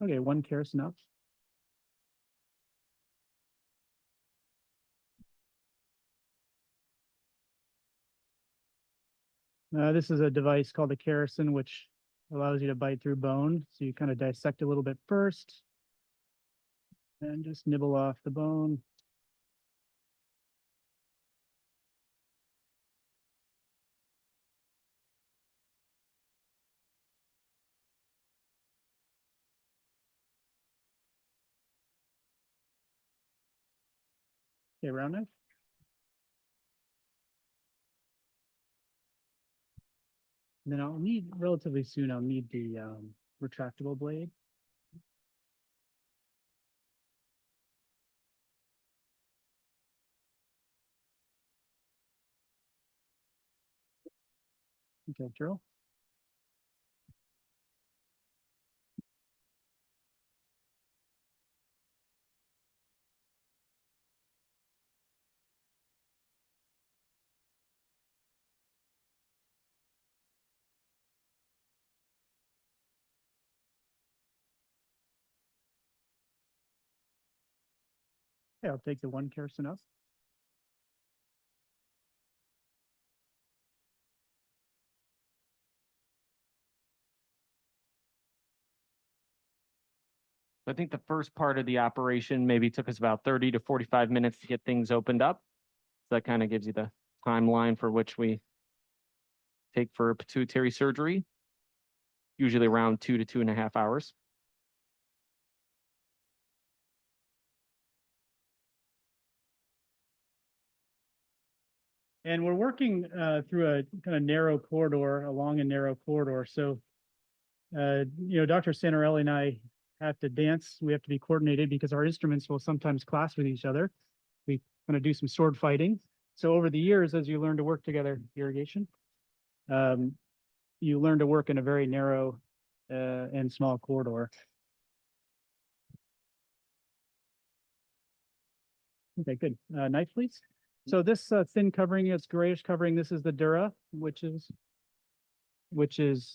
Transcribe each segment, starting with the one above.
Okay, 1 carat enough. This is a device called a kerrison, which allows you to bite through bone. So you kind of dissect a little bit first and just nibble off the bone. Okay, round knife. And then I'll need, relatively soon, I'll need the retractable blade. Okay, drill. Okay, I'll take the 1 kerrison up. I think the first part of the operation maybe took us about 30 to 45 minutes to get things opened up. So that kind of gives you the timeline for which we take for pituitary surgery, usually around 2 to 2.5 hours. And we're working through a kind of narrow corridor, along a narrow corridor. So, Dr. Santarelli and I have to dance. We have to be coordinated because our instruments will sometimes clash with each other. We kind of do some sword fighting. So over the years, as you learn to work together, irrigation, you learn to work in a very narrow and small corridor. Okay, good. Knife, please. So this thin covering, it's grayish covering. This is the dura, which is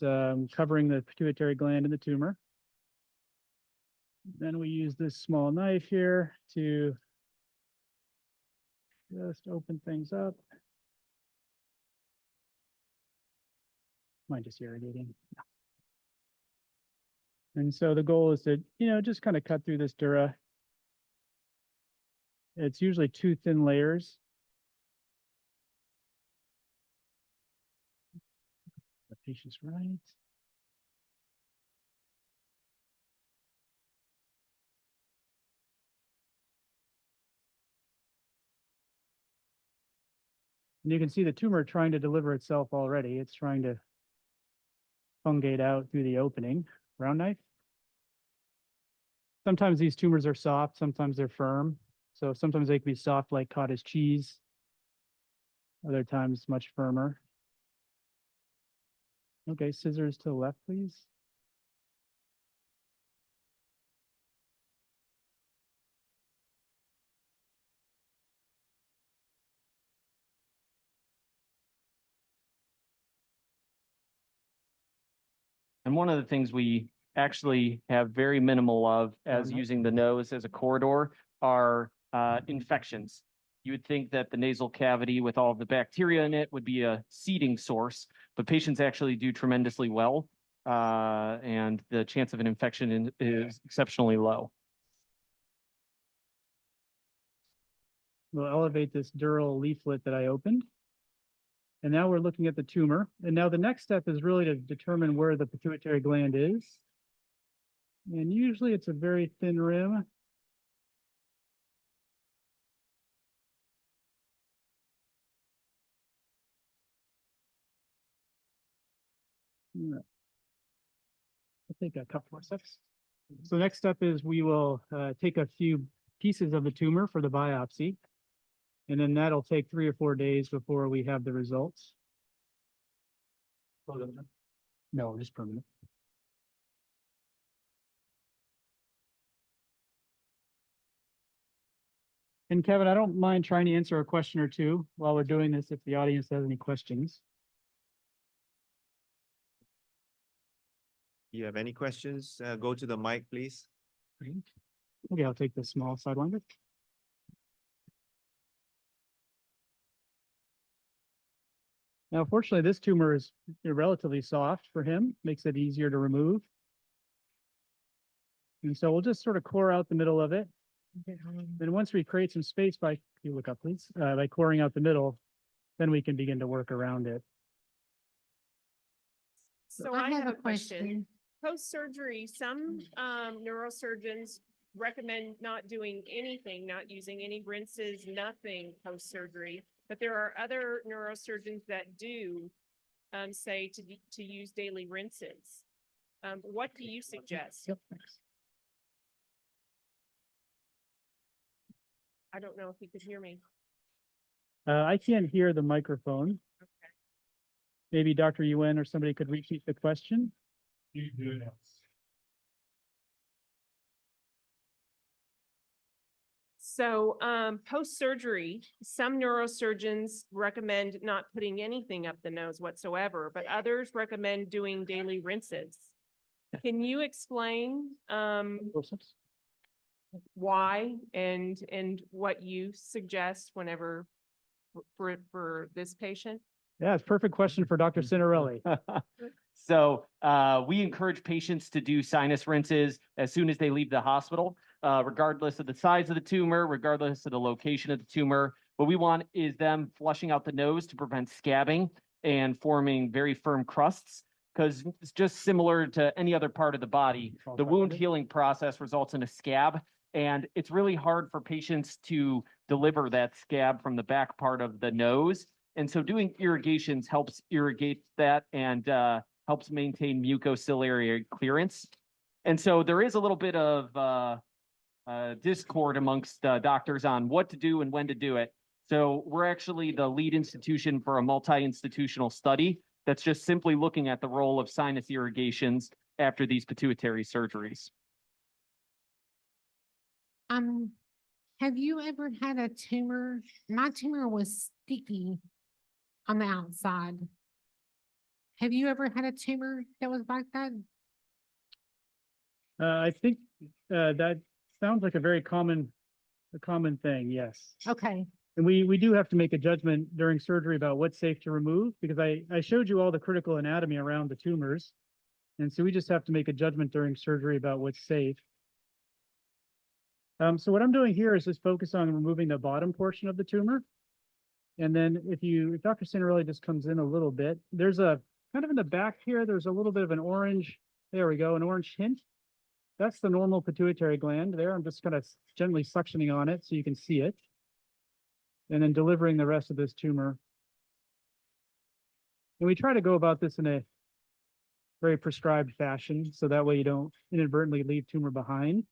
covering the pituitary gland and the tumor. Then we use this small knife here to just open things up. Mind just irrigating. And so the goal is to, just kind of cut through this dura. It's usually 2 thin layers. The patient's right. And you can see the tumor trying to deliver itself already. It's trying to fungate out through the opening. Round knife. Sometimes these tumors are soft, sometimes they're firm. So sometimes they can be soft like cottage cheese. Other times much firmer. Okay, scissors to the left, please. And one of the things we actually have very minimal of as using the nose as a corridor are infections. You would think that the nasal cavity with all of the bacteria in it would be a seeding source, but patients actually do tremendously well, and the chance of an infection is exceptionally low. We'll elevate this dural leaflet that I opened. And now we're looking at the tumor. And now the next step is really to determine where the pituitary gland is. And usually it's a very thin rim. I'll take a couple more steps. So the next step is we will take a few pieces of the tumor for the biopsy. And then that'll take 3 or 4 days before we have the results. No, just permanent. And Kevin, I don't mind trying to answer a question or two while we're doing this if the audience has any questions. you have any questions, go to the mic, please. Great. Okay, I'll take the small sidewinder. Now, fortunately, this tumor is relatively soft for him, makes it easier to remove. And so we'll just sort of core out the middle of it. Then once we create some space by, you look up please, by coring out the middle, then we can begin to work around it. So I have a question. Post-surgery, some neurosurgeons recommend not doing anything, not using any rinses, nothing post-surgery. But there are other neurosurgeons that do say to use daily rinses. What do you suggest? Yep, thanks. I don't know if you could hear me. I can't hear the microphone. Okay. Maybe Dr. Yuen or somebody could repeat the question. You do it. So post-surgery, some neurosurgeons recommend not putting anything up the nose whatsoever, but others recommend doing daily rinses. Can you explain why and what you suggest whenever for this patient? Yeah, it's a perfect question for Dr. Cinarelli. So we encourage patients to do sinus rinses as soon as they leave the hospital, regardless of the size of the tumor, regardless of the location of the tumor. What we want is them flushing out the nose to prevent scabbing and forming very firm crusts, because it's just similar to any other part of the body. The wound healing process results in a scab, and it's really hard for patients to deliver that scab from the back part of the nose. And so doing irrigations helps irrigate that and helps maintain mucociliary clearance. And so there is a little bit of discord amongst doctors on what to do and when to do it. So we're actually the lead institution for a multi-institutional study that's just simply looking at the role of sinus irrigations after these pituitary surgeries. Have you ever had a tumor? My tumor was sticky on the outside. Have you ever had a tumor that was like that? I think that sounds like a very common thing, yes. Okay. And we do have to make a judgment during surgery about what's safe to remove, because I showed you all the critical anatomy around the tumors. And so we just have to make a judgment during surgery about what's safe. So what I'm doing here is just focus on removing the bottom portion of the tumor. And then if Dr. Cinarelli just comes in a little bit, there's a kind of in the back here, there's a little bit of an orange, there we go, an orange hint. That's the normal pituitary gland there. I'm just kind of gently suctioning on it so you can see it. And then delivering the rest of this tumor. And we try to go about this in a very prescribed fashion, so that way you don't inadvertently leave tumor behind.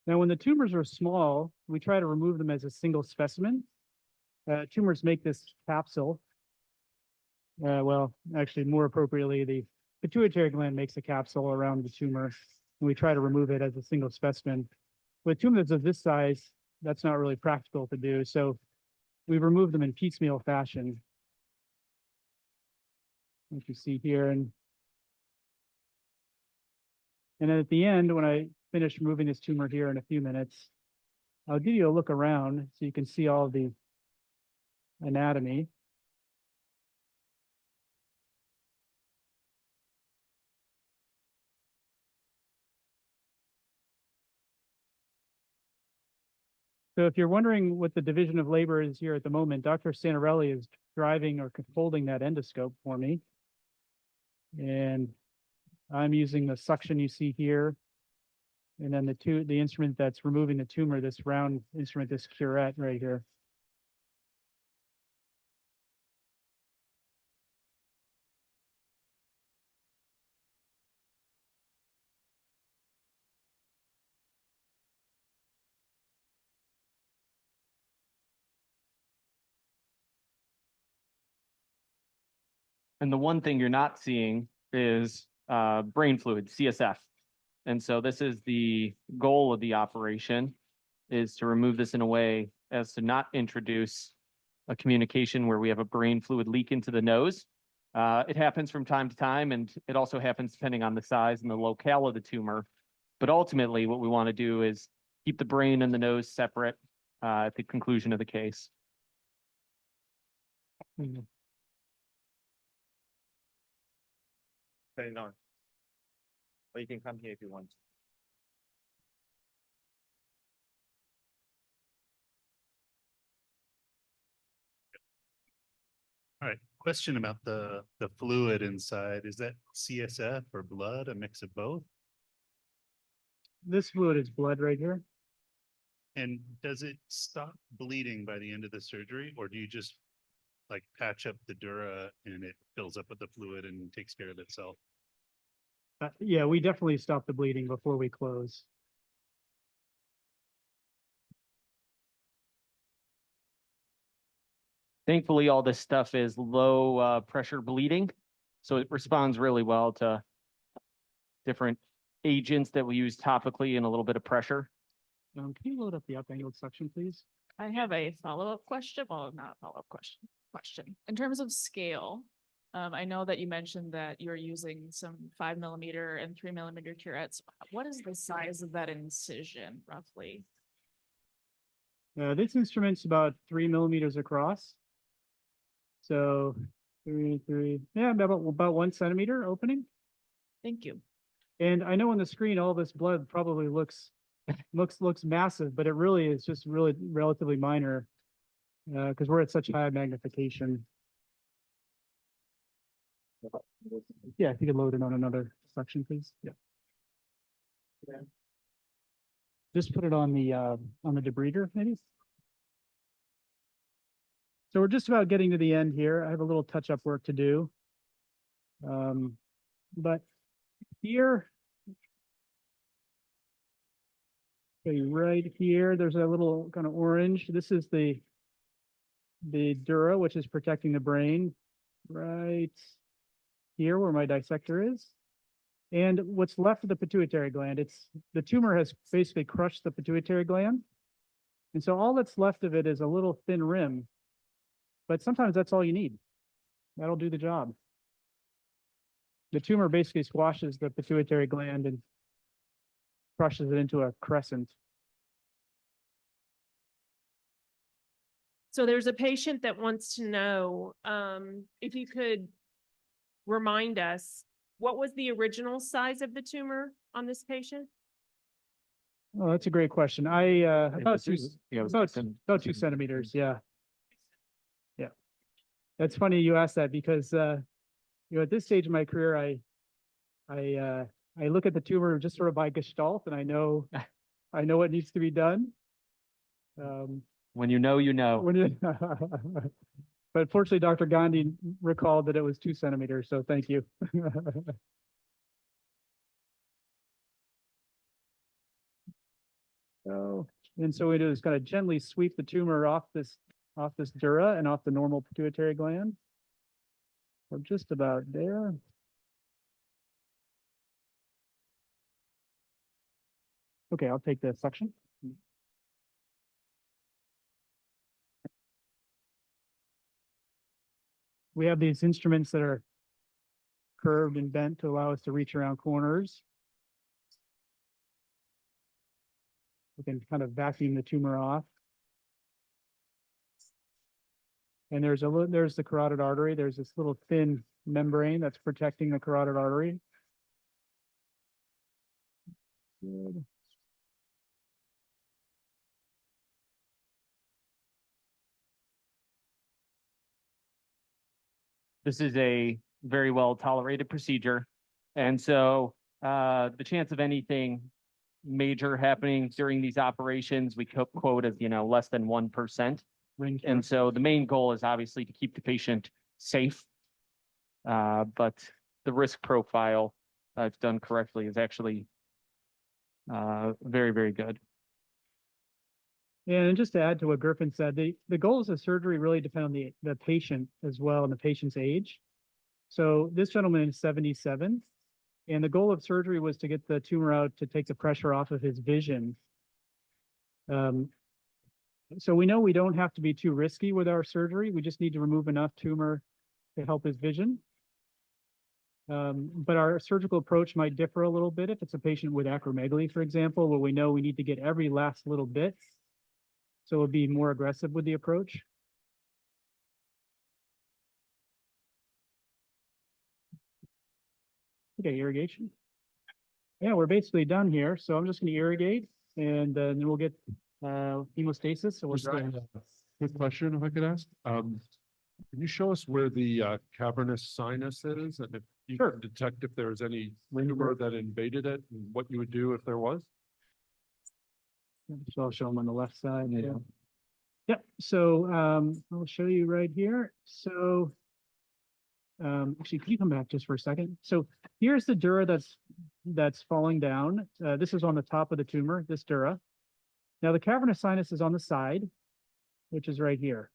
Now, when the tumors are small, we try to remove them as a single specimen. Tumors make this capsule. Well, actually, more appropriately, the pituitary gland makes a capsule around the tumor, and we try to remove it as a single specimen. With tumors of this size, that's not really practical to do, so we remove them in piecemeal fashion, like you see here. And then at the end, when I finish removing this tumor here in a few minutes, I'll give you a look around so you can see all the anatomy. So if you're wondering what the division of labor is here at the moment, Dr. Santarelli is driving or holding that endoscope for me. And I'm using the suction you see here. And then the instrument that's removing the tumor, this round instrument, this curette right here. And the one thing you're not seeing is brain fluid, CSF. And so this is the goal of the operation, is to remove this in a way as to not introduce a communication where we have a brain fluid leak into the nose. It happens from time to time, and it also happens depending on the size and the locale of the tumor. But ultimately, what we want to do is keep the brain and the nose separate at the conclusion of the case. Turn it on. Or you can come here if you want. All right, question about the fluid inside. Is that CSF or blood, a mix of both? This fluid is blood right here. And does it stop bleeding by the end of the surgery, or do you just like patch up the dura and it fills up with the fluid and takes care of itself? Yeah, we definitely stop the bleeding before we close. Thankfully, all this stuff is low pressure bleeding, so it responds really well to different agents that we use topically and a little bit of pressure. Can you load up the up-angled suction, please? I have a follow-up question, well, not a follow-up question. In terms of scale, I know that you mentioned that you're using some 5mm and 3mm curettes. What is the size of that incision roughly? This instrument's about 3 millimeters across. So yeah, about 1 centimeter opening. Thank you. And I know on the screen, all this blood probably looks massive, but it really is just really relatively minor because we're at such high magnification. Yeah, if you could load it on another section, please. Yeah. Just put it on the debrider, maybe. So we're just about getting to the end here. I have a little touch-up work to do. But here, okay, right here, there's a little kind of orange. This is the dura, which is protecting the brain, right here where my dissector is. And what's left of the pituitary gland, the tumor has basically crushed the pituitary gland. And so all that's left of it is a little thin rim. But sometimes that's all you need. That'll do the job. The tumor basically squashes the pituitary gland and crushes it into a crescent. So there's a patient that wants to know, if you could remind us, what was the original size of the tumor on this patient? Oh, that's a great question. About two centimeters. Yeah. Yeah. That's funny you asked that because, at this stage of my career, I look at the tumor just sort of by gestalt and I know what needs to be done. When you know, you know. But fortunately, Dr. Gandhi recalled that it was 2 centimeters, so thank you. So we do is kind of gently sweep the tumor off this dura and off the normal pituitary gland. We're just about there. Okay, I'll take the suction. We have these instruments that are curved and bent to allow us to reach around corners. We can kind of vacuum the tumor off. And there's the carotid artery. There's this little thin membrane that's protecting the carotid artery. Good. This is a very well tolerated procedure. And so the chance of anything major happening during these operations, we quote as, less than 1%. And so the main goal is obviously to keep the patient safe. But the risk profile, if done correctly, is actually very, very good. And just to add to what Griffin said, the goals of surgery really depend on the patient as well and the patient's age. So this gentleman is 77, and the goal of surgery was to get the tumor out to take the pressure off of his vision. So we know we don't have to be too risky with our surgery. We just need to remove enough tumor to help his vision. But our surgical approach might differ a little bit if it's a patient with acromegaly, for example, where we know we need to get every last little bit. So we'll be more aggressive with the approach. Okay, irrigation. Yeah, we're basically done here. So I'm just going to irrigate and then we'll get hemostasis. So we're Just dry. a quick question, if I could ask. Can you show us where the cavernous sinus is and if you Sure. can detect if there's any tumor that invaded it and what you would do if there was? So I'll show them on the left side. Yeah. Yep. So I'll show you right here. So actually, can you come back just for a second? So here's the dura that's falling down. This is on the top of the tumor, this dura. Now the cavernous sinus is on the side, which is right here.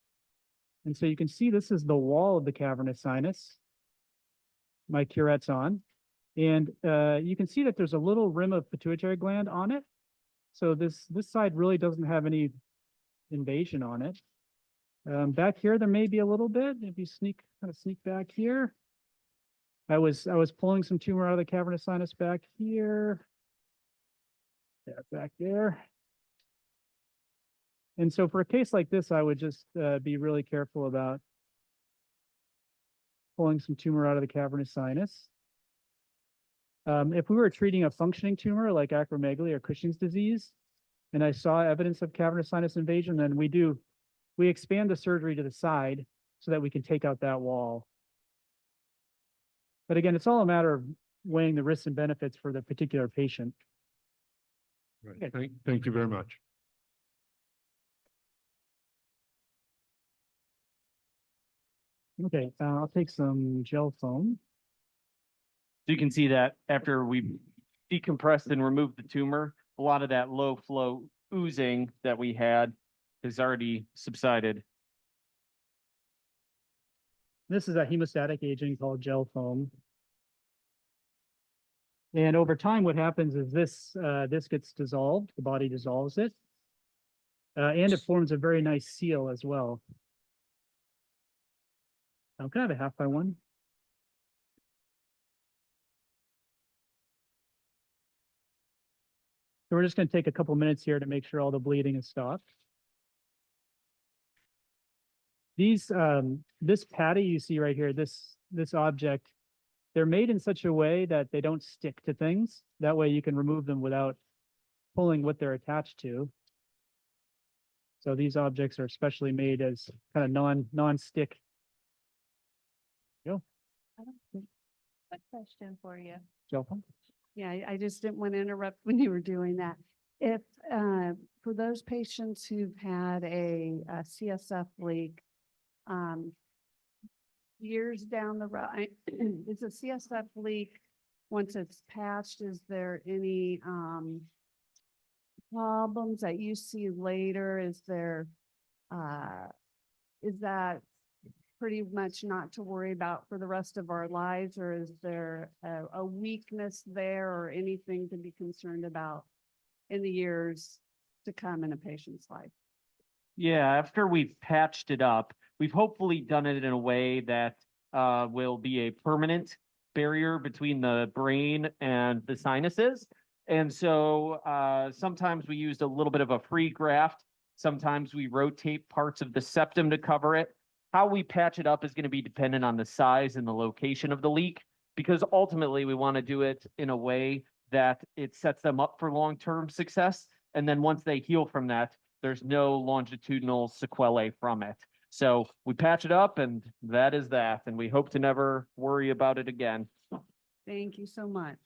And so you can see this is the wall of the cavernous sinus. My curette's on. And you can see that there's a little rim of pituitary gland on it. So this side really doesn't have any invasion on it. Back here, there may be a little bit. If you kind of sneak back here. I was pulling some tumor out of the cavernous sinus back here. Yeah, back there. And so for a case like this, I would just be really careful about pulling some tumor out of the cavernous sinus. If we were treating a functioning tumor like acromegaly or Cushing's disease, and I saw evidence of cavernous sinus invasion, then we expand the surgery to the side so that we can take out that wall. But again, it's all a matter of weighing the risks and benefits for the particular patient. Right. Thank you very much. Okay, I'll take some gel foam. So you can see that after we decompressed and removed the tumor, a lot of that low flow oozing that we had has already subsided. This is a hemostatic agent called gel foam. And over time, what happens is this gets dissolved, the body dissolves it, and it forms a very nice seal as well. Can I have a 1/2 by 1? So we're just going to take a couple minutes here to make sure all the bleeding is stopped. These, this patty you see right here, this object, they're made in such a way that they don't stick to things. That way you can remove them without pulling what they're attached to. So these objects are specially made as kind of non-stick. Go. Quick question for you. Gel foam. Yeah, I just didn't want to interrupt when you were doing that. If, for those patients who've had a CSF leak, years down the road, is a CSF leak, once it's patched, is there any, problems that you see later? Is there, is that pretty much not to worry about for the rest of our lives, or is there a weakness there or anything to be concerned about in the years to come in a patient's life? Yeah, after we've patched it up, we've hopefully done it in a way that will be a permanent barrier between the brain and the sinuses. And so sometimes we used a little bit of a free graft. Sometimes we rotate parts of the septum to cover it. How we patch it up is going to be dependent on the size and the location of the leak, because ultimately we want to do it in a way that it sets them up for long-term success. And then once they heal from that, there's no longitudinal sequelae from it. So we patch it up and that is that. And we hope to never worry about it again. Thank you so much.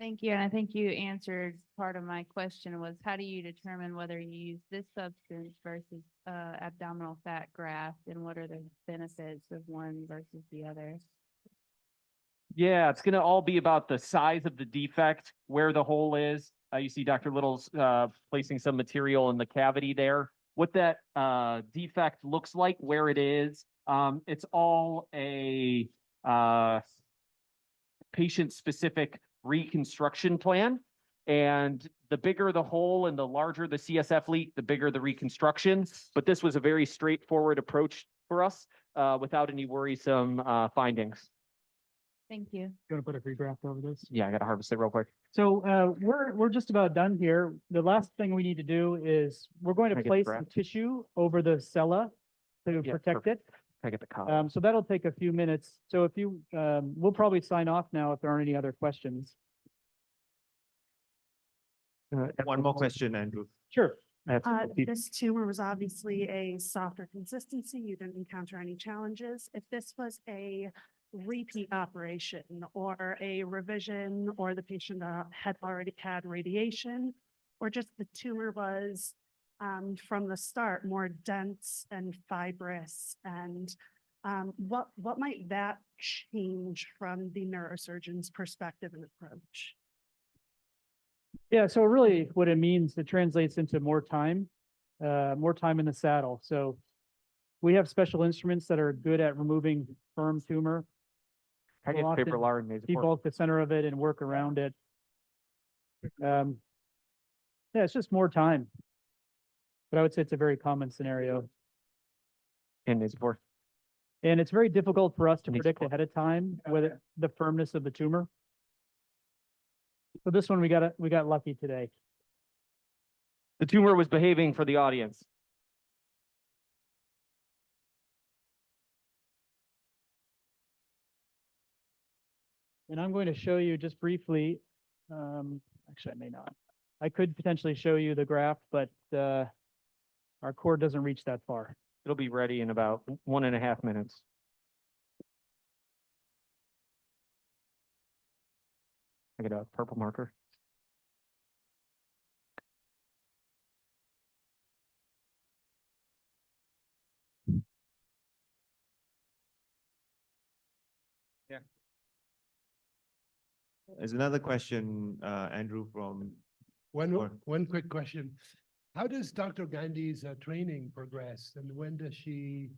Thank you. And I think you answered part of my question was, how do you determine whether you use this substance versus abdominal fat graft, and what are the benefits of one versus the other? Yeah, it's going to all be about the size of the defect, where the hole is. You see Dr. Little's placing some material in the cavity there. What that defect looks like, where it is, It's all a patient-specific reconstruction plan. And the bigger the hole and the larger the CSF leak, the bigger the reconstruction. But this was a very straightforward approach for us without any worrisome findings. Thank you. Gonna put a free graft over this. Yeah, I got to harvest it real quick. So we're just about done here. The last thing we need to do is we're going Can I to get the place the graft? tissue over the cella to Yeah, protect it. I get the collar. So that'll take a few minutes. So if you, we'll probably sign off now if there aren't any other questions. One more question, Andrew. Sure. This tumor was obviously a softer consistency. You didn't encounter any challenges. If this was a repeat operation or a revision, or the patient had already had radiation, or just the tumor was from the start more dense and fibrous, and what might that change from the neurosurgeon's perspective and approach? Yeah, so really what it means, it translates into more time in the saddle. So we have special instruments that are good at removing firm tumor. I get We'll often paper lard and debulk the center of it and work around it. Yeah, it's just more time. But I would say it's a very common scenario. and Nasopore. And it's very difficult for us to Needs predict support. ahead of time whether the firmness of the tumor. So this one we got lucky today. The tumor was behaving for the audience. And I'm going to show you just briefly, actually I may not. I could potentially show you the graph, but our cord doesn't reach that far. It'll be ready in about 1.5 minutes. I get a purple marker. There's another question, Andrew, from Or- One quick question. How does Dr. Gandhi's training progress, and when does she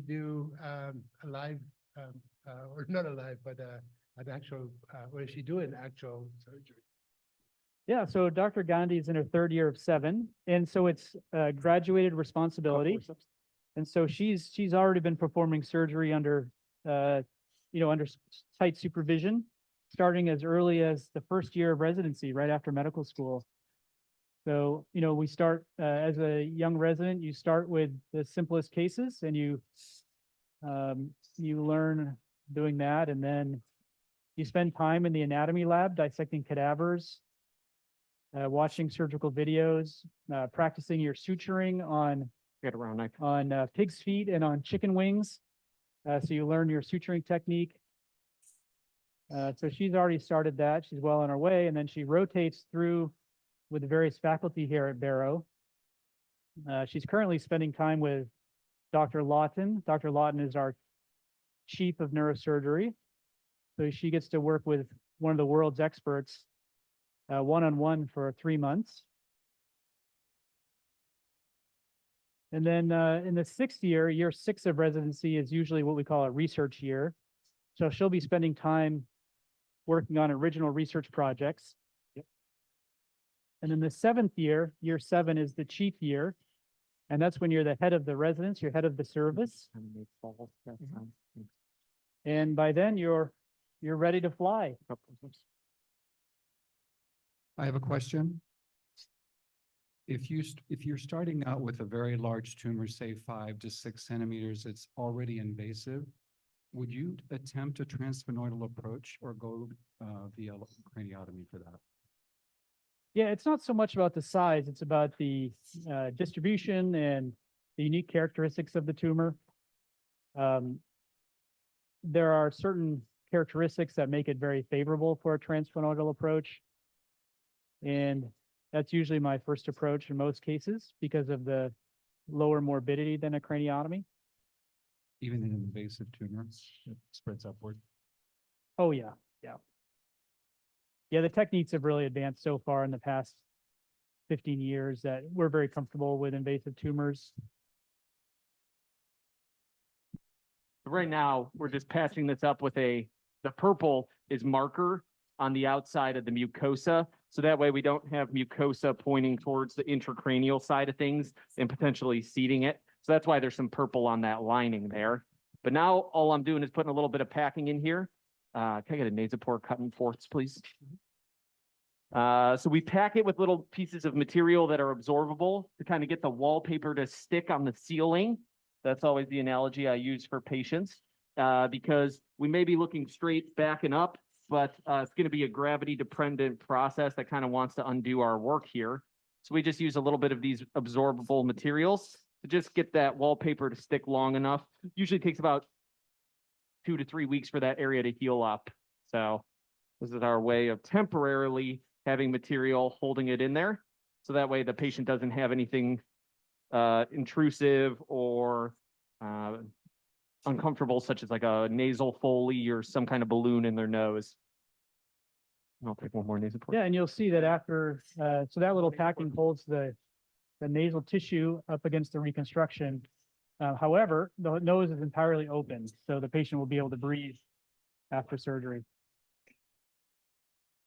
do a live, or not a live, but an actual, when does she do an actual surgery? Yeah, so Dr. Gandhi is in her third year of 7, and so it's graduated responsibility. And so she's already been performing surgery under under tight supervision, starting as early as the first year of residency, right after medical school. So, we start as a young resident, you start with the simplest cases, and you learn doing that, and then you spend time in the anatomy lab dissecting cadavers, watching surgical videos, practicing your suturing on Get a round knife. pig's feet and on chicken wings. So you learn your suturing technique. So she's already started that. She's well on her way, and then she rotates through with the various faculty here at Barrow. She's currently spending time with Dr. Lawton. Dr. Lawton is our chief of neurosurgery. So she gets to work with one of the world's experts one-on-one for 3 months. And then in the 6th year, year 6 of residency is usually what we call a research year. So she'll be spending time working on original research projects. And then the 7th year, year 7 is the chief year. And that's when you're the head of the residence, you're head of the service. And by then you're ready to fly. I have a question. If you're starting out with a very large tumor, say 5 to 6 centimeters, it's already invasive. Would you attempt a transsphenoidal approach or go via craniotomy for that? Yeah, it's not so much about the size, it's about the distribution and the unique characteristics of the tumor. There are certain characteristics that make it very favorable for a transsphenoidal approach. And that's usually my first approach in most cases because of the lower morbidity than a craniotomy. Even in an invasive tumor, it spreads upward. Oh, yeah. Yeah, the techniques have really advanced so far in the past 15 years that we're very comfortable with invasive tumors. Right now, we're just patching this up with the purple is marker on the outside of the mucosa. So that way we don't have mucosa pointing towards the intracranial side of things and potentially seeding it. So that's why there's some purple on that lining there. But now all I'm doing is putting a little bit of packing in here. Can I get a nasopore cut in fourths, please? So we pack it with little pieces of material that are absorbable to kind of get the wallpaper to stick on the ceiling. That's always the analogy I use for patients, because we may be looking straight back and up, but it's going to be a gravity dependent process that kind of wants to undo our work here. So we just use a little bit of these absorbable materials to just get that wallpaper to stick long enough. Usually takes about 2 to 3 weeks for that area to heal up. So this is our way of temporarily having material holding it in there. So that way the patient doesn't have anything intrusive or uncomfortable, such as like a nasal Foley or some kind of balloon in their nose. I'll take one more nasal port. Yeah, and you'll see that after, so that little packing holds the nasal tissue up against the reconstruction. However, the nose is entirely open, so the patient will be able to breathe after surgery.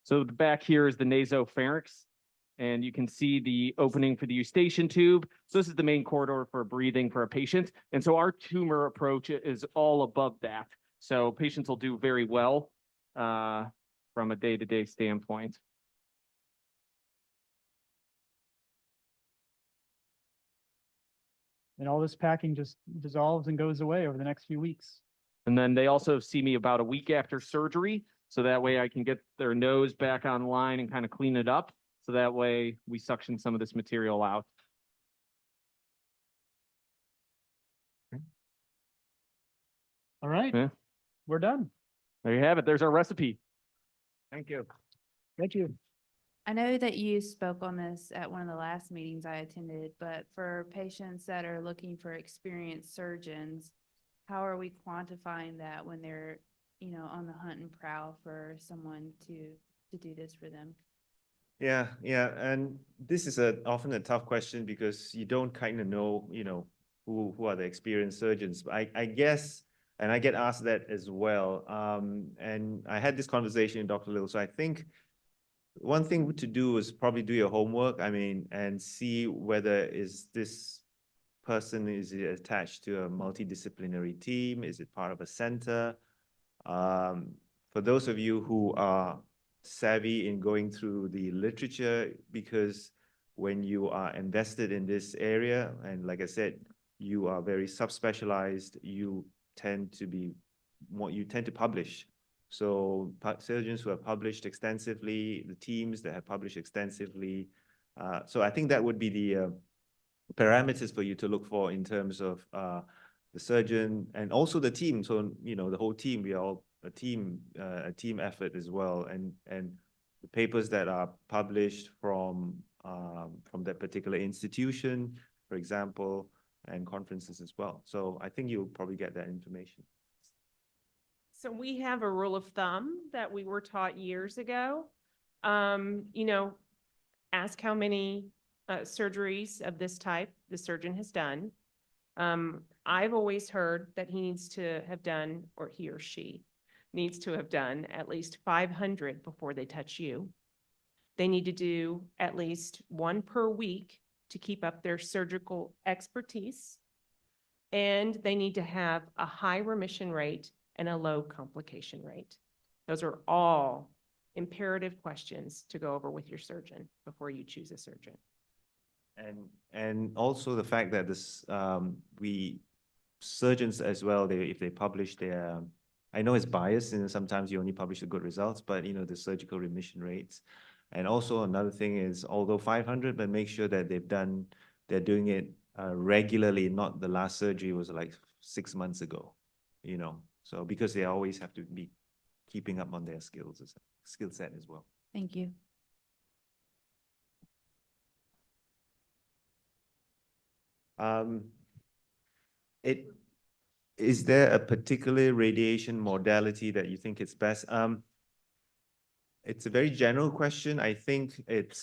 So the back here is the nasopharynx, and you can see the opening for the eustachian tube. So this is the main corridor for breathing for a patient. And so our tumor approach is all above that. So patients will do very well from a day-to-day standpoint. And all this packing just dissolves and goes away over the next few weeks. And then they also see me about a week after surgery. So that way I can get their nose back online and kind of clean it up. So that way we suction some of this material out. All right, Yeah. we're done. There you have it. There's our recipe. Thank you. Thank you. I know that you spoke on this at one of the last meetings I attended, but for patients that are looking for experienced surgeons, how are we quantifying that when they're, you know, on the hunt and prowl for someone to do this for them? Yeah, and this is often a tough question because you don't kind of know, who are the experienced surgeons. But I guess, and I get asked that as well. And I had this conversation with Dr. Liu. So I think one thing to do is probably do your homework. I mean, and see whether this person is attached to a multidisciplinary team. Is it part of a center? For those of you who are savvy in going through the literature, because when you are invested in this area, and like I said, you are very subspecialized, you tend to publish. So surgeons who have published extensively, the teams that have published extensively. So I think that would be the parameters for you to look for in terms of the surgeon and also the team. So, the whole team, we are all a team effort as well. And the papers that are published from that particular institution, for example, and conferences as well. So I think you'll probably get that information. So we have a rule of thumb that we were taught years ago. Ask how many surgeries of this type the surgeon has done. I've always heard that he needs to have done, or he or she needs to have done at least 500 before they touch you. They need to do at least one per week to keep up their surgical expertise. And they need to have a high remission rate and a low complication rate. Those are all imperative questions to go over with your surgeon before you choose a surgeon. And also the fact that surgeons as well, if they publish their, I know it's biased and sometimes you only publish the good results, but the surgical remission rates. And also another thing is, although 500, but make sure that they're doing it regularly, not the last surgery was like 6 months ago, So because they always have to be keeping up on their skill set as well. Thank you. Is there a particular radiation modality that you think is best? It's a very general question. I think it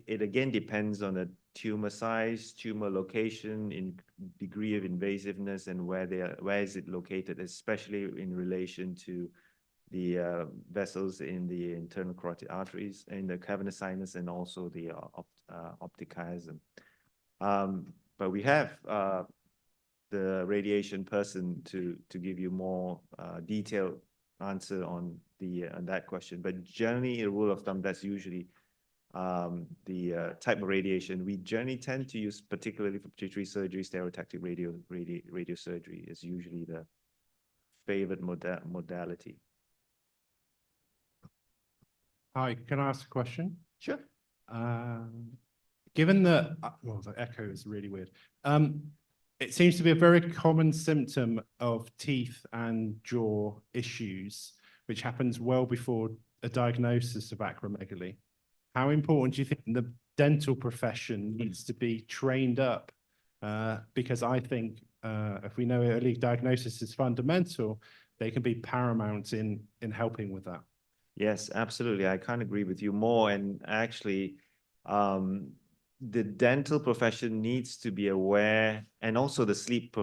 again depends on tumor size, tumor location, in degree of invasiveness, and where is it located, especially in relation to the vessels in the internal carotid arteries, in the cavernous sinus, and also the optic chiasm. But we have the radiation person to give you more detailed answer on that question. But generally, a rule of thumb, that's usually the type of radiation we generally tend to use, particularly for pituitary surgery. Stereotactic radiosurgery is usually the favored modality. Hi, can I ask a question? Sure. Given that, well, the echo is really weird. It seems to be a very common symptom of teeth and jaw issues, which happens well before a diagnosis of acromegaly. How important do you think the dental profession needs to be trained up? Because I think if we know early diagnosis is fundamental, they can be paramount in helping with that. Yes, absolutely. I can't agree with you more. And actually, the dental profession needs to be aware, and also the sleep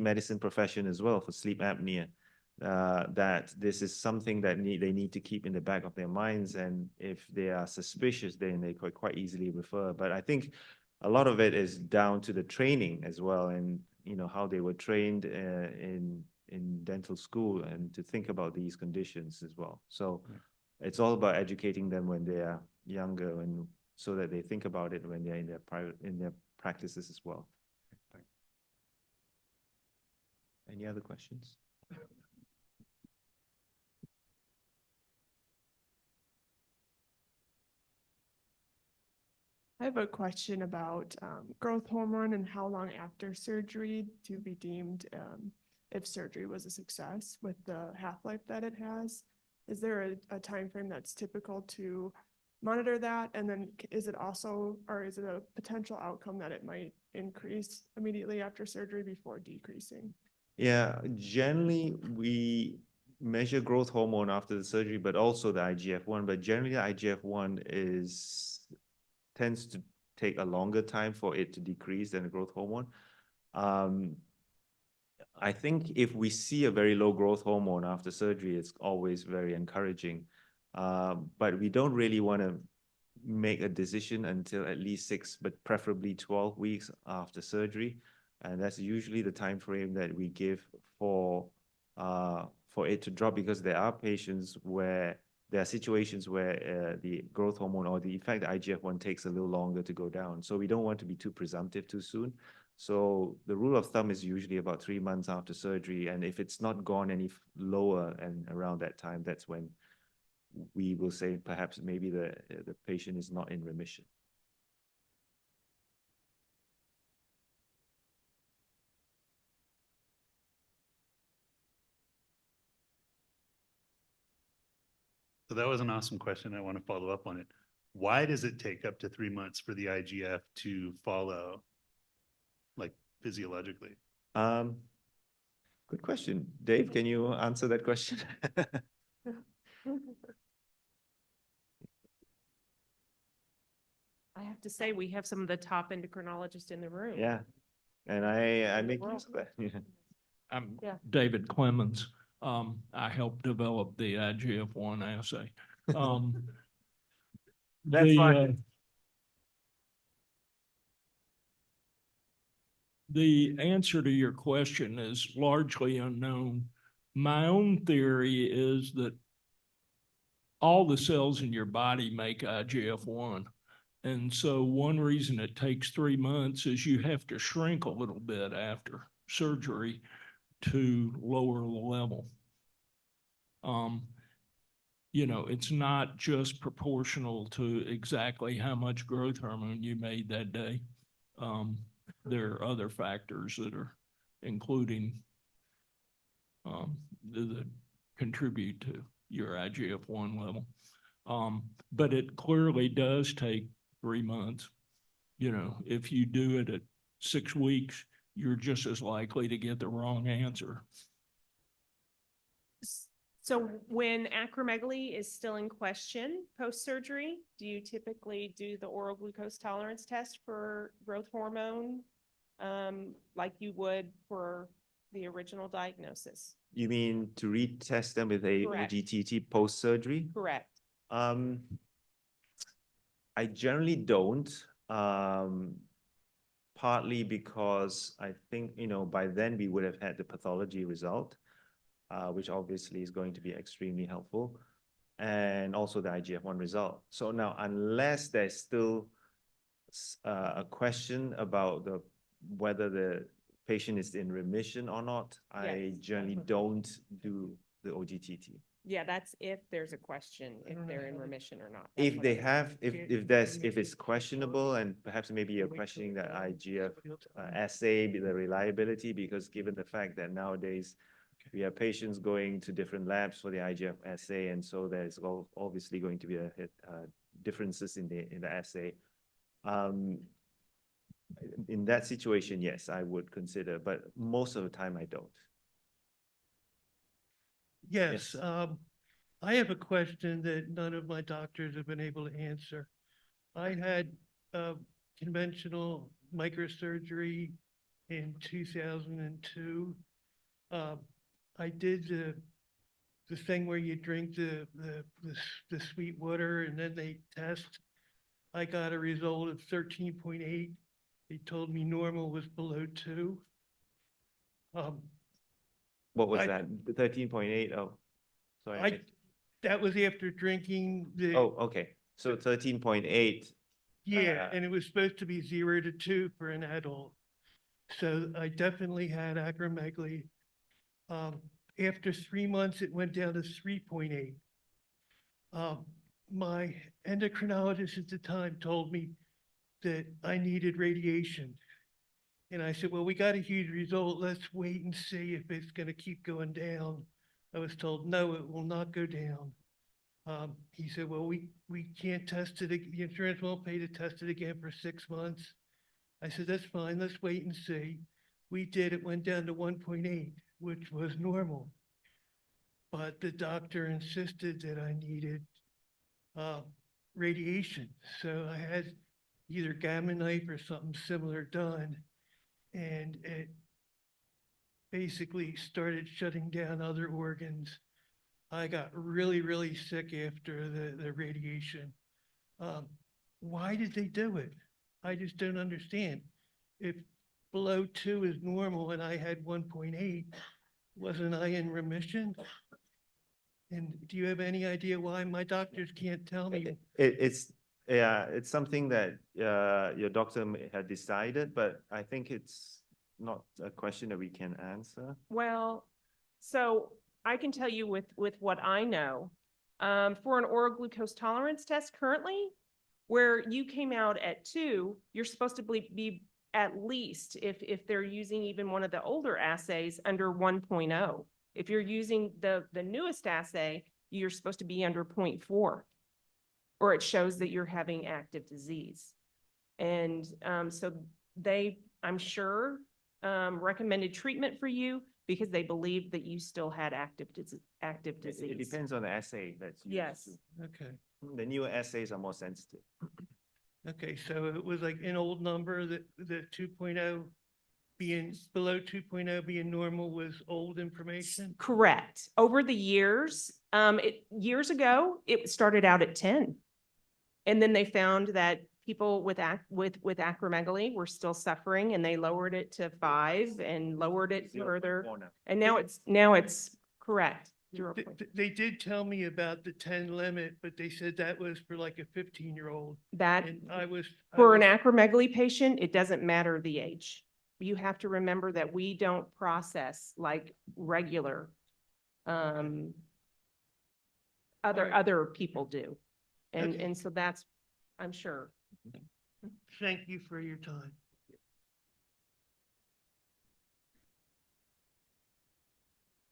medicine profession as well, for sleep apnea, that this is something that they need to keep in the back of their minds. And if they are suspicious, then they could quite easily refer. But I think a lot of it is down to the training as well, and how they were trained in dental school, and to think about these conditions as well. So it's all about educating them when they are younger, and so that they think about it when they're in their practices as well. Any other questions? I have a question about growth hormone and how long after surgery to be deemed if surgery was a success with the half-life that it has. Is there a time frame that's typical to monitor that? And then is it also, or is it a potential outcome that it might increase immediately after surgery before decreasing? Yeah, generally we measure growth hormone after the surgery, but also the IGF-1. But generally, the IGF-1 tends to take a longer time for it to decrease than the growth hormone. I think if we see a very low growth hormone after surgery, it's always very encouraging. But we don't really want to make a decision until at least 6, but preferably 12 weeks after surgery. And that's usually the time frame that we give for it to drop, because there are situations where the growth hormone, or the effect, the IGF-1, takes a little longer to go down. So we don't want to be too presumptive too soon. So the rule of thumb is usually about 3 months after surgery. And if it's not gone any lower and around that time, that's when we will say perhaps maybe the patient is not in remission. So that was an awesome question. I want to follow up on it. Why does it take up to 3 months for the IGF to follow, like physiologically? Good question. Dave, can you answer that question? I have to say, we have some of the top endocrinologists in the room. Yeah, and I In the make use of that. Yeah. I'm Yeah. David Clemens. I helped develop the IGF-1 assay. That's fine. The answer to your question is largely unknown. My own theory is that all the cells in your body make IGF-1. And so one reason it takes 3 months is you have to shrink a little bit after surgery to lower the level. It's not just proportional to exactly how much growth hormone you made that day. There are other factors that are including that contribute to your IGF-1 level. But it clearly does take 3 months. If you do it at 6 weeks, you're just as likely to get the wrong answer. So when acromegaly is still in question post-surgery, do you typically do the oral glucose tolerance test for growth hormone? Like you would for the original diagnosis? You mean to retest them with a Correct. OGTT post-surgery? Correct. I generally don't, partly because I think, by then we would have had the pathology result, which obviously is going to be extremely helpful, and also the IGF-1 result. So now, unless there's still a question about whether the patient is in remission or not, I Yes. generally don't do the OGTT. Yeah, that's if there's a question, if they're in remission or not. That's If what they I- have, if it's questionable, and perhaps maybe you're questioning the IGF assay, the reliability, because given the fact that nowadays we have patients going to different labs for the IGF assay, and so there's obviously going to be differences in the assay. In that situation, yes, I would consider, but most of the time I don't. Yes, Yes. I have a question that none of my doctors have been able to answer. I had conventional microsurgery in 2002. I did the thing where you drink the sweet water and then they test. I got a result of 13.8. They told me normal was below 2. What was I- that? 13.8? Oh, sorry. I missed- That was after drinking the. Oh, okay. So 13.8. Yeah, and it was supposed to be 0 to 2 for an adult. So I definitely had acromegaly. After 3 months, it went down to 3.8. My endocrinologist at the time told me that I needed radiation. And I said, well, we got a huge result. Let's wait and see if it's going to keep going down. I was told, no, it will not go down. He said, well, we can't test it. The insurance won't pay to test it again for 6 months. I said, that's fine. Let's wait and see. We did. It went down to 1.8, which was normal. But the doctor insisted that I needed radiation. So I had either gamma knife or something similar done. And it basically started shutting down other organs. I got really, really sick after the radiation. Why did they do it? I just don't understand. If below 2 is normal and I had 1.8, wasn't I in remission? And do you have any idea why my doctors can't tell me? It's something that your doctor had decided, but I think it's not a question that we can answer. Well, so I can tell you with what I know, for an oral glucose tolerance test currently, where you came out at 2, you're supposed to be at least, if they're using even one of the older assays, under 1.0. If you're using the newest assay, you're supposed to be under 0.4, or it shows that you're having active disease. And so they, I'm sure, recommended treatment for you because they believed that you still had active disease. It depends on the assay that's used. Yes. too. Okay. The newer assays are more sensitive. Okay, so it was like an old number that the 2.0 being below 2.0 being normal was old information? Correct. Over the years, years ago, it started out at 10. And then they found that people with acromegaly were still suffering, and they lowered it to 5 and lowered it further. 0.4 now. And now it's correct. They did tell me about the 10 limit, but they said that was for like a 15-year-old. That And I was. for an acromegaly patient, it doesn't matter the age. You have to remember that we don't process like regular other people do. And so that's, I'm sure. Thank you for your time.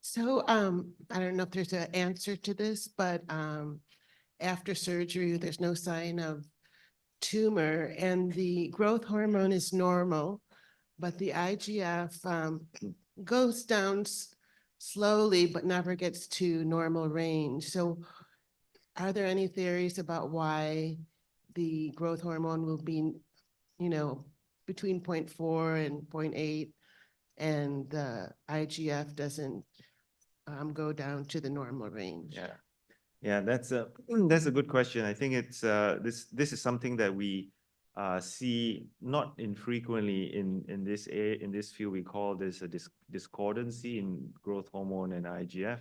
So, I don't know if there's an answer to this, but, after surgery, there's no sign of tumor and the growth hormone is normal, but the IGF, goes down slowly, but never gets to normal range. So are there any theories about why the growth hormone will be, between 0.4 and 0.8, and the IGF doesn't go down to the normal range? Yeah. Yeah, that's a that's a good question. I think it's this is something that we see not infrequently in this field. We call this a discordancy in growth hormone and IGF.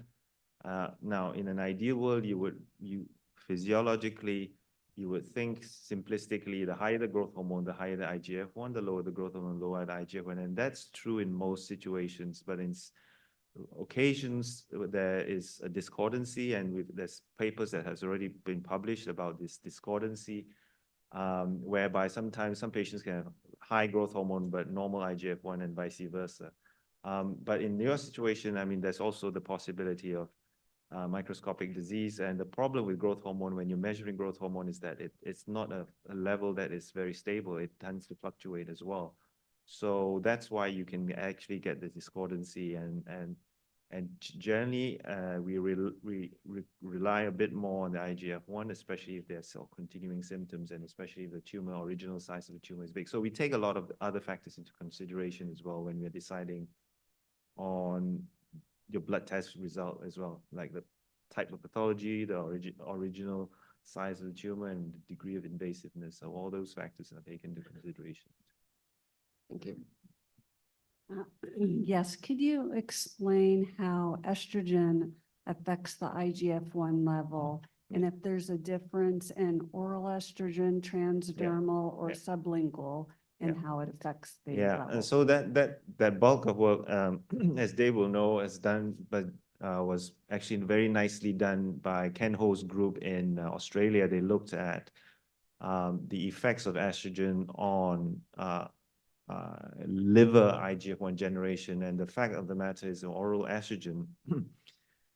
Now, in an ideal world, you physiologically you would think simplistically, the higher the growth hormone, the higher the IGF-1, the lower the growth hormone, lower the IGF-1, and that's true in most situations. But in occasions there is a discordancy, and there's papers that has already been published about this discordancy, whereby sometimes some patients can have high growth hormone but normal IGF-1 and vice versa. But in your situation, I mean, there's also the possibility of microscopic disease. And the problem with growth hormone, when you're measuring growth hormone, is that it's not a level that is very stable. It tends to fluctuate as well. So that's why you can actually get the discordancy, and generally we rely a bit more on the IGF-1, especially if there's still continuing symptoms, and especially if the tumor, original size of the tumor is big. So we take a lot of other factors into consideration as well when we're deciding on your blood test result as well, like the type of pathology, the original size of the tumor, and the degree of invasiveness. So all those factors are taken into consideration. Thank you. Yes, could you explain how estrogen affects the IGF-1 level? And if there's a difference in oral estrogen, transdermal, or sublingual, and how it affects the And levels? so that bulk of work, as Dave will know, is done, but was actually very nicely done by Ken Ho's group in Australia. They looked at the effects of estrogen on liver IGF-1 generation. And the fact of the matter is, oral estrogen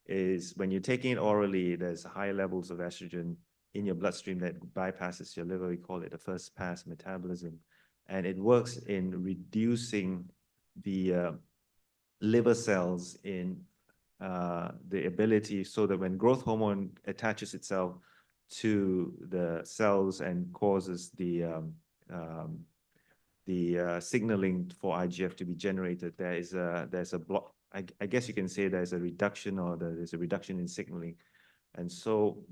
is, when you're taking it orally, there's high levels of estrogen in your bloodstream that bypasses your liver. We call it a first pass metabolism. And it works in reducing the liver cells in the ability, so that when growth hormone attaches itself to the cells and causes the signaling for IGF to be generated, there's a block. I guess you can say there's a reduction, or there's a reduction in signaling. And so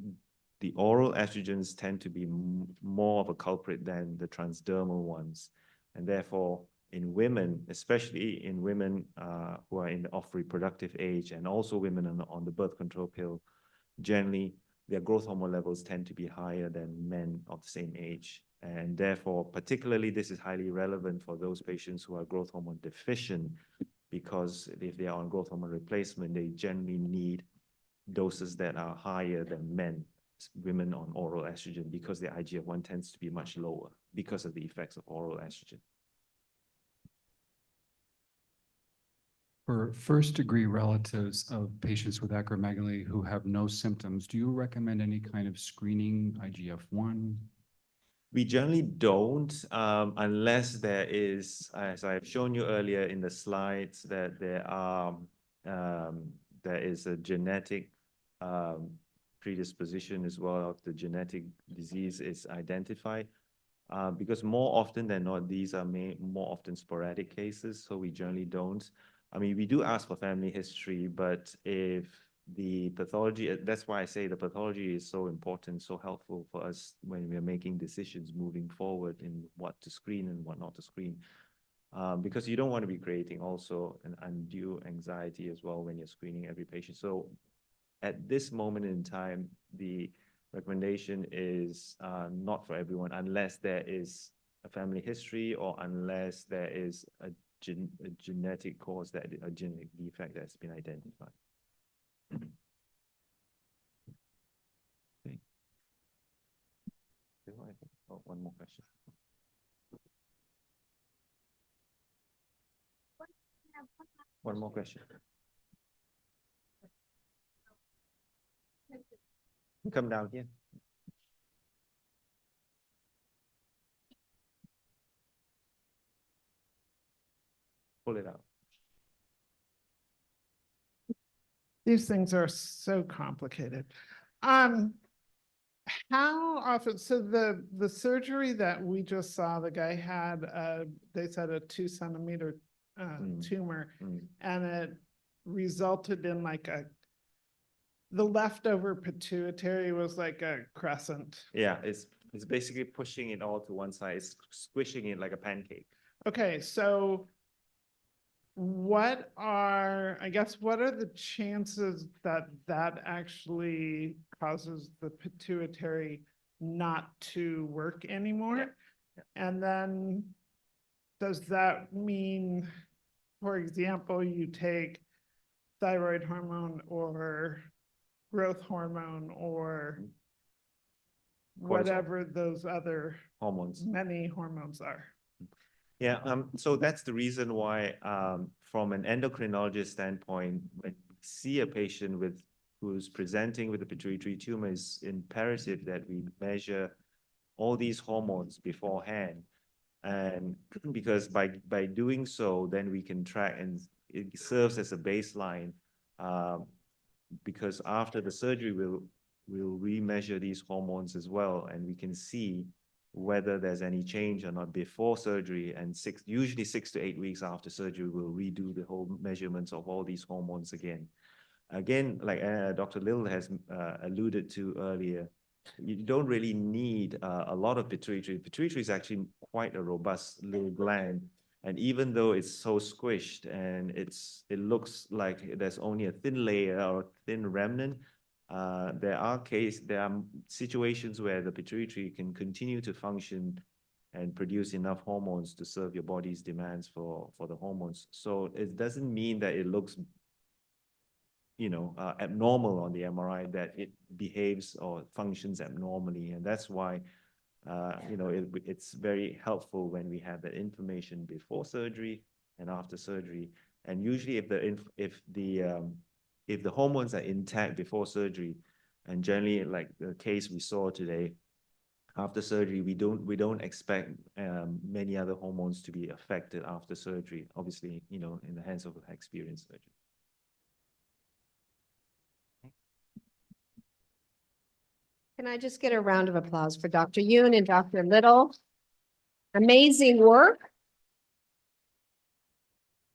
the oral estrogens tend to be more of a culprit than the transdermal ones. And therefore, in women, especially in women who are of reproductive age, and also women on the birth control pill, generally their growth hormone levels tend to be higher than men of the same age. And therefore, particularly, this is highly relevant for those patients who are growth hormone deficient, because if they are on growth hormone replacement, they generally need doses that are higher than women on oral estrogen, because the IGF-1 tends to be much lower because of the effects of oral estrogen. For first-degree relatives of patients with acromegaly who have no symptoms, do you recommend any kind of screening, IGF-1? We generally don't, unless there is, as I've shown you earlier in the slides, that there is a genetic predisposition as well, of the genetic disease is identified. Because more often than not, these are more often sporadic cases, so we generally don't. I mean, we do ask for family history, but if the pathology, that's why I say the pathology is so important, so helpful for us when we're making decisions moving forward in what to screen and what not to screen. Because you don't want to be creating also an undue anxiety as well when you're screening every patient. So at this moment in time, the recommendation is not for everyone, unless there is a family history, or unless there is a genetic cause, that a genetic defect that's been identified. Okay. Oh, one more question. One more question. Come down here. Pull it out. These things are so complicated. How often, so the surgery that we just saw, the guy had, they said a 2 centimeter tumor, and it resulted in like the leftover pituitary was like a crescent. Yeah, it's basically pushing it all to one side. It's squishing it like a pancake. Okay, so what are the chances that that actually causes the pituitary not to work anymore? And then does that mean, for example, you take thyroid hormone or growth hormone or whatever those other hormones, many hormones are? Yeah, so that's the reason why, from an endocrinologist standpoint, when we see a patient who's presenting with a pituitary tumor, it's imperative that we measure all these hormones beforehand. And because by doing so, then we can track, and it serves as a baseline, because after the surgery, we'll remeasure these hormones as well, and we can see whether there's any change or not before surgery, and usually 6 to 8 weeks after surgery, we'll redo the whole measurements of all these hormones again. Again, like Dr. Lill has alluded to earlier, you don't really need a lot of pituitary. Pituitary is actually quite a robust little gland, and even though it's so squished and it looks like there's only a thin layer or thin remnant, there are situations where the pituitary can continue to function and produce enough hormones to serve your body's demands for the hormones. So it doesn't mean that it looks, abnormal on the MRI, that it behaves or functions abnormally. And that's why, it's very helpful when we have that information before surgery and after surgery. And usually if the hormones are intact before surgery, and generally like the case we saw today, after surgery, we don't expect many other hormones to be affected after surgery, obviously, in the hands of an experienced surgeon. Can I just get a round of applause for Dr. Yoon and Dr. Little? Amazing work.